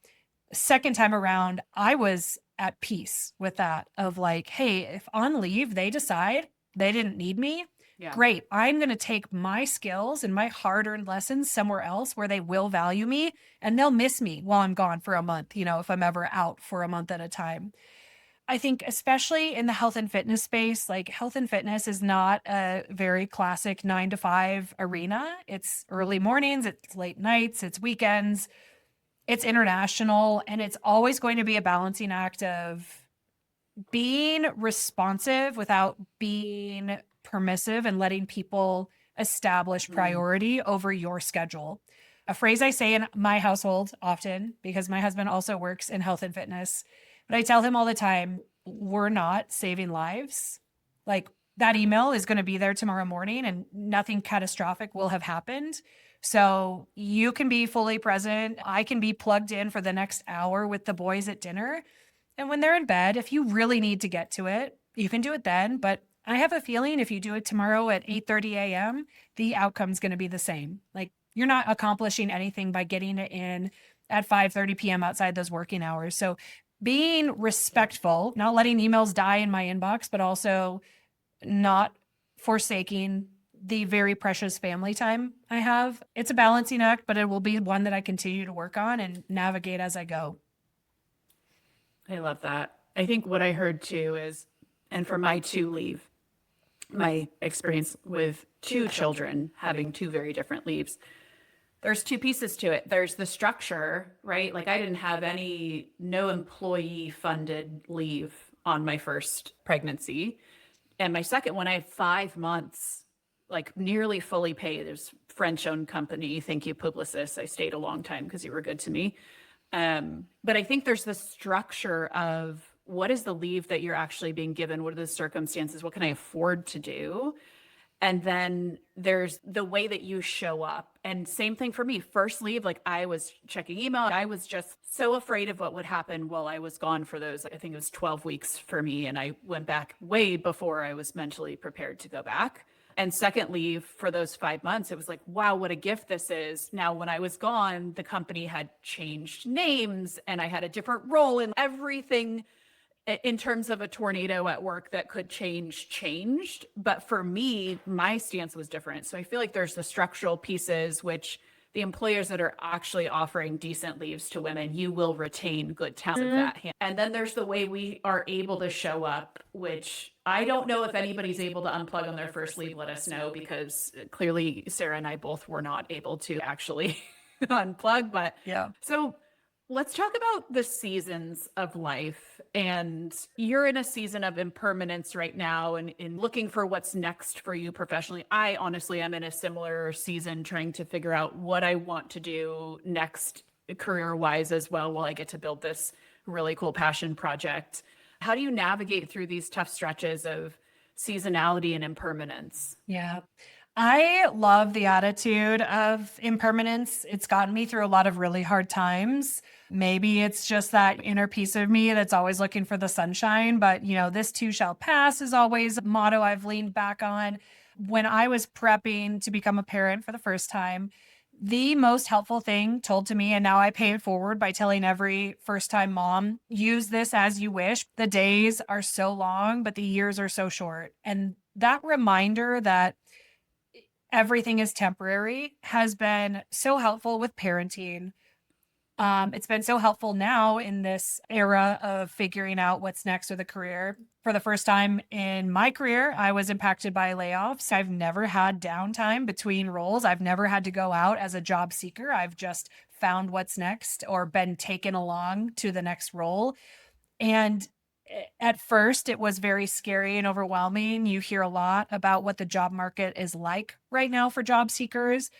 second time around, I was at peace with that, of like, hey, if on leave they decide they didn't need me, Yeah. great. I'm going to take my skills and my hard earned lessons somewhere else where they will value me, and they'll miss me while I'm gone for a month, if I'm ever out for a month at a time. I think, especially in the health and fitness space, like health and fitness is not a very classic 9 to 5 arena. It's early mornings, it's late nights, it's weekends, it's international, and it's always going to be a balancing act of being responsive without being permissive and letting people establish priority over your schedule. A phrase I say in my household often, because my husband also works in health and fitness, but I tell him all the time, we're not saving lives. Like, that email is going to be there tomorrow morning and nothing catastrophic will have happened. So you can be fully present. I can be plugged in for the next hour with the boys at dinner. And when they're in bed, if you really need to get to it, you can do it then. But I have a feeling if you do it tomorrow at 8:30 a.m., the outcome's going to be the same. Like, you're not accomplishing anything by getting it in at 5:30 p.m. outside those working hours. So being respectful, not letting emails die in my inbox, but also not forsaking the very precious family time I have. It's a balancing act, but it will be one that I continue to work on and navigate as I go. I love that. I think what I heard too is, and for my two leave, my experience with two children having two very different leaves, there's two pieces to it. There's the structure, right? Like, I didn't have no employee funded leave on my first pregnancy. And my second one, I had 5 months, like nearly fully paid. It was French owned company. Thank you, Publicis. I stayed a long time because you were good to me. But I think there's the structure of what is the leave that you're actually being given? What are the circumstances? What can I afford to do? And then there's the way that you show up. And same thing for me. First leave, like, I was checking email. I was just so afraid of what would happen while I was gone for those. I think it was 12 weeks for me. And I went back way before I was mentally prepared to go back. And second leave for those 5 months, it was like, wow, what a gift this is. Now, when I was gone, the company had changed names and I had a different role, and everything in terms of a tornado at work that could changed. But for me, my stance was different. So I feel like there's the structural pieces, which the employers that are actually offering decent leaves to women, you will retain good talent of that hand. And then there's the way we are able to show up, which I don't know if anybody's able to unplug on their first leave. Let us know, because clearly Sarah and I both were not able to actually unplug. But Yeah. so Let's talk about the seasons of life. And you're in a season of impermanence right now and in looking for what's next for you professionally. I honestly am in a similar season trying to figure out what I want to do next career wise as well while I get to build this really cool passion project. How do you navigate through these tough stretches of seasonality and impermanence? Yeah. I love the attitude of impermanence. It's gotten me through a lot of really hard times. Maybe it's just that inner piece of me that's always looking for the sunshine, but this too shall pass is always a motto I've leaned back on. When I was prepping to become a parent for the first time, the most helpful thing told to me, and now I pay it forward by telling every first time mom, use this as you wish. The days are so long, but the years are so short. And that reminder that everything is temporary has been so helpful with parenting. It's been so helpful now in this era of figuring out what's next with a career. For the first time in my career, I was impacted by layoffs. I've never had downtime between roles. I've never had to go out as a job seeker. I've just found what's next or been taken along to the next role. And at first, it was very scary and overwhelming. You hear a lot about what the job market is like right now for job seekers.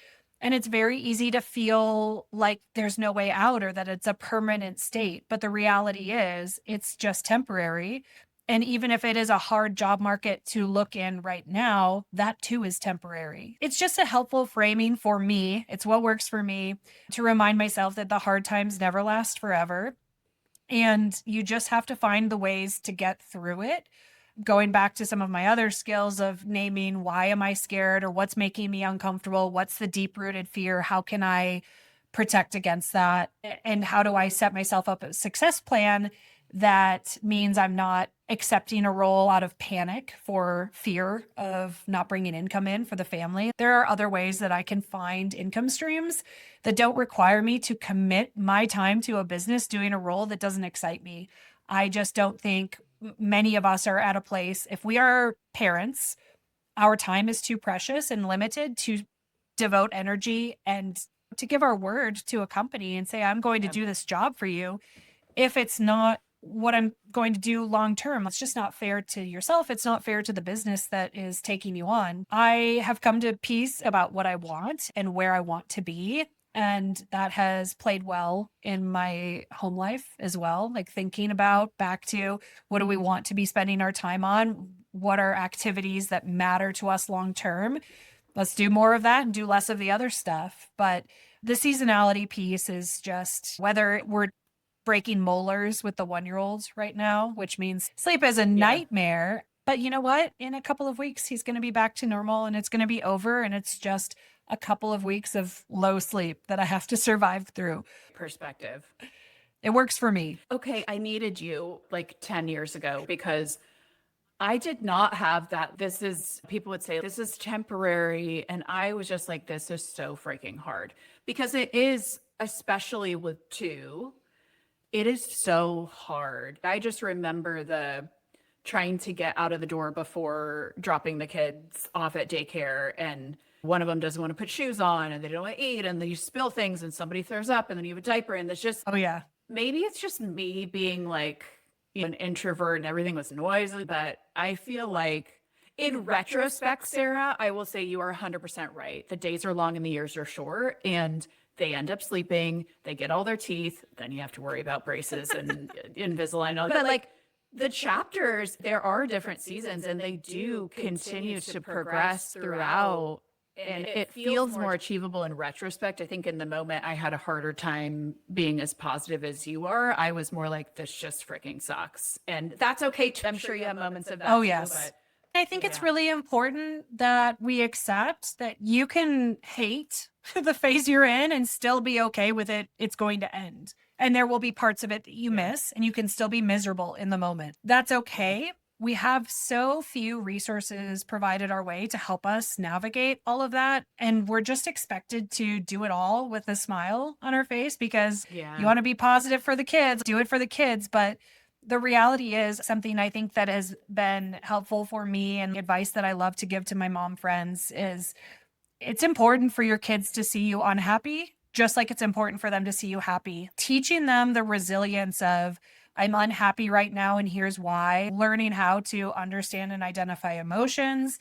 And it's very easy to feel like there's no way out or that it's a permanent state. But the reality is, it's just temporary. And even if it is a hard job market to look in right now, that too is temporary. It's just a helpful framing for me. It's what works for me to remind myself that the hard times never last forever. And you just have to find the ways to get through it. Going back to some of my other skills of naming why am I scared or what's making me uncomfortable? What's the deep rooted fear? How can I protect against that? And how do I set myself up a success plan that means I'm not accepting a role out of panic for fear of not bringing income in for the family? There are other ways that I can find income streams that don't require me to commit my time to a business doing a role that doesn't excite me. I just don't think many of us are at a place, if we are parents, our time is too precious and limited to devote energy and to give our word to a company and say, I'm going to do this job for you. If it's not what I'm going to do long term, it's just not fair to yourself. It's not fair to the business that is taking you on. I have come to peace about what I want and where I want to be. And that has played well in my home life as well. Like thinking about back to what do we want to be spending our time on? What are activities that matter to us long term? Let's do more of that and do less of the other stuff. But the seasonality piece is just whether we're breaking molars with the 1-year-olds right now, which means sleep is a nightmare. But you know what? In a couple of weeks, he's going to be back to normal and it's going to be over. And it's just a couple of weeks of low sleep that I have to survive through. Perspective. It works for me. Okay, I needed you like 10 years ago because I did not have that. People would say, this is temporary. And I was just like, this is so freaking hard because it is, especially with two, it is so hard. I just remember the trying to get out of the door before dropping the kids off at daycare. And one of them doesn't want to put shoes on and they don't want to eat and then you spill things and somebody throws up and then you have a diaper and there's just, Oh, yeah. maybe it's just me being like an introvert and everything was noisy, but I feel like in retrospect, Sarah, I will say you are 100% right. The days are long and the years are short and they end up sleeping, they get all their teeth, then you have to worry about braces and Invisalign. But like the chapters, there are different seasons and they do continue to progress throughout. And it feels more achievable in retrospect. I think in the moment I had a harder time being as positive as you are. I was more like, this just freaking sucks. And that's okay too. I'm sure you have moments of that. Oh, too, yes. but I think it's really important that we accept that you can hate the phase you're in and still be okay with it. It's going to end. And there will be parts of it that you miss and you can still be miserable in the moment. That's okay. We have so few resources provided our way to help us navigate all of that. And we're just expected to do it all with a smile on our face because you want to be positive for the kids, do it for the kids. But the reality is something I think that has been helpful for me and advice that I love to give to my mom friends is it's important for your kids to see you unhappy just like it's important for them to see you happy. Teaching them the resilience of, I'm unhappy right now, and here's why. Learning how to understand and identify emotions,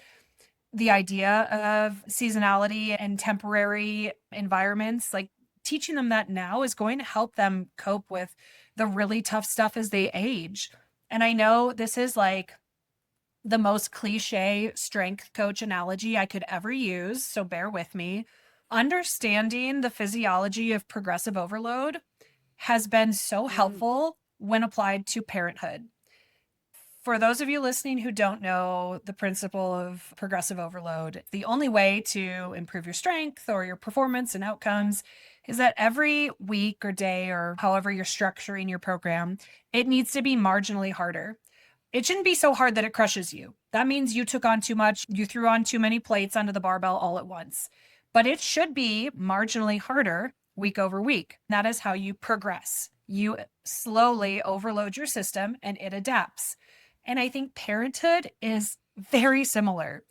the idea of seasonality and temporary environments, like teaching them that now is going to help them cope with the really tough stuff as they age. And I know this is like the most cliche strength coach analogy I could ever use, so bear with me. Understanding the physiology of progressive overload has been so helpful when applied to parenthood. For those of you listening who don't know the principle of progressive overload, the only way to improve your strength or your performance and outcomes is that every week or day or however you're structuring your program, it needs to be marginally harder. It shouldn't be so hard that it crushes you. That means you took on too much, you threw on too many plates onto the barbell all at once. But it should be marginally harder week over week. That is how you progress. You slowly overload your system and it adapts. And I think parenthood is very similar.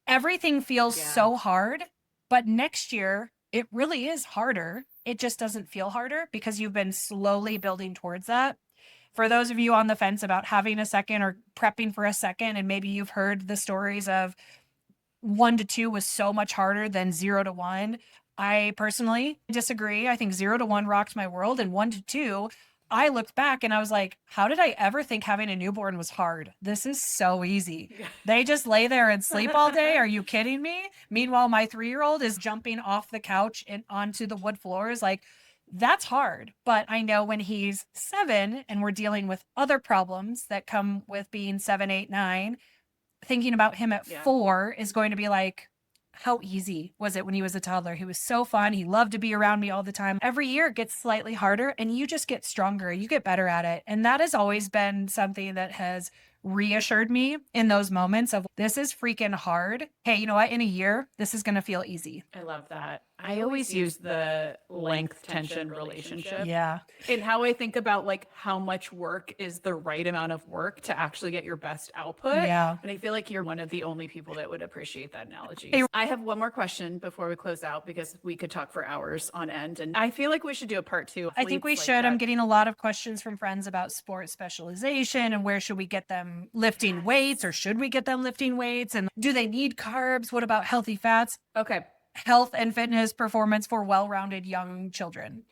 Everything feels so hard, but next year it really is harder. It just doesn't feel harder because you've been slowly building towards that. For those of you on the fence about having a second or prepping for a second, and maybe you've heard the stories of 1 to 2 was so much harder than 0 to 1. I personally disagree. I think 0 to 1 rocked my world, and 1 to 2, I looked back and I was like, how did I ever think having a newborn was hard? This is so easy. They just lay there and sleep all day. Are you kidding me? Meanwhile, my 3-year-old is jumping off the couch and onto the wood floors. Like, that's hard. But I know when he's 7 and we're dealing with other problems that come with being 7, 8, 9, thinking about him at 4 is going to be like, how easy was it when he was a toddler? He was so fun. He loved to be around me all the time. Every year it gets slightly harder and you just get stronger. You get better at it. And that has always been something that has reassured me in those moments of, this is freaking hard. Hey, you know what? In a year, this is going to feel easy. I love that. I always use the length tension relationship. Yeah. And how I think about like how much work is the right amount of work to actually get your best output. Yeah. And I feel like you're one of the only people that would appreciate that analogy. Hey. I have one more question before we close out because we could talk for hours on end. And I feel like we should do a part 2. I think we should. I'm getting a lot of questions from friends about sport specialization and where should we get them lifting weights, or should we get them lifting weights? And do they need carbs? What about healthy fats? Okay. Health and fitness performance for well-rounded young children.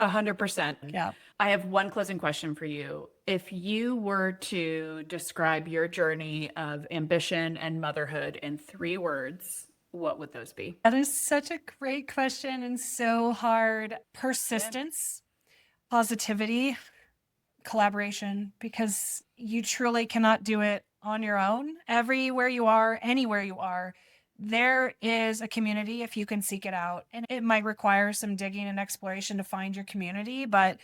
100%. Yeah. I have one closing question for you. If you were to describe your journey of ambition and motherhood in 3 words, what would those be? That is such a great question and so hard. Persistence, positivity, collaboration, because you truly cannot do it on your own. Everywhere you are, anywhere you are, there is a community if you can seek it out. And it might require some digging and exploration to find your community, but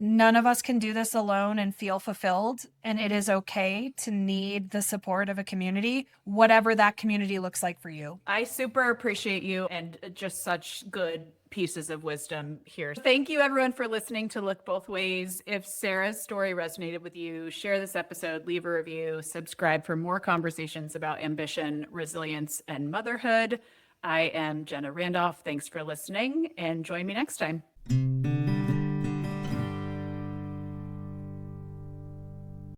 none of us can do this alone and feel fulfilled. And it is okay to need the support of a community, whatever that community looks like for you. I super appreciate you and just such good pieces of wisdom here. Thank you everyone for listening to Look Both Ways. If Sarah's story resonated with you, share this episode, leave a review, subscribe for more conversations about ambition, resilience, and motherhood. I am Jenna Randolph. Thanks for listening and join me next time.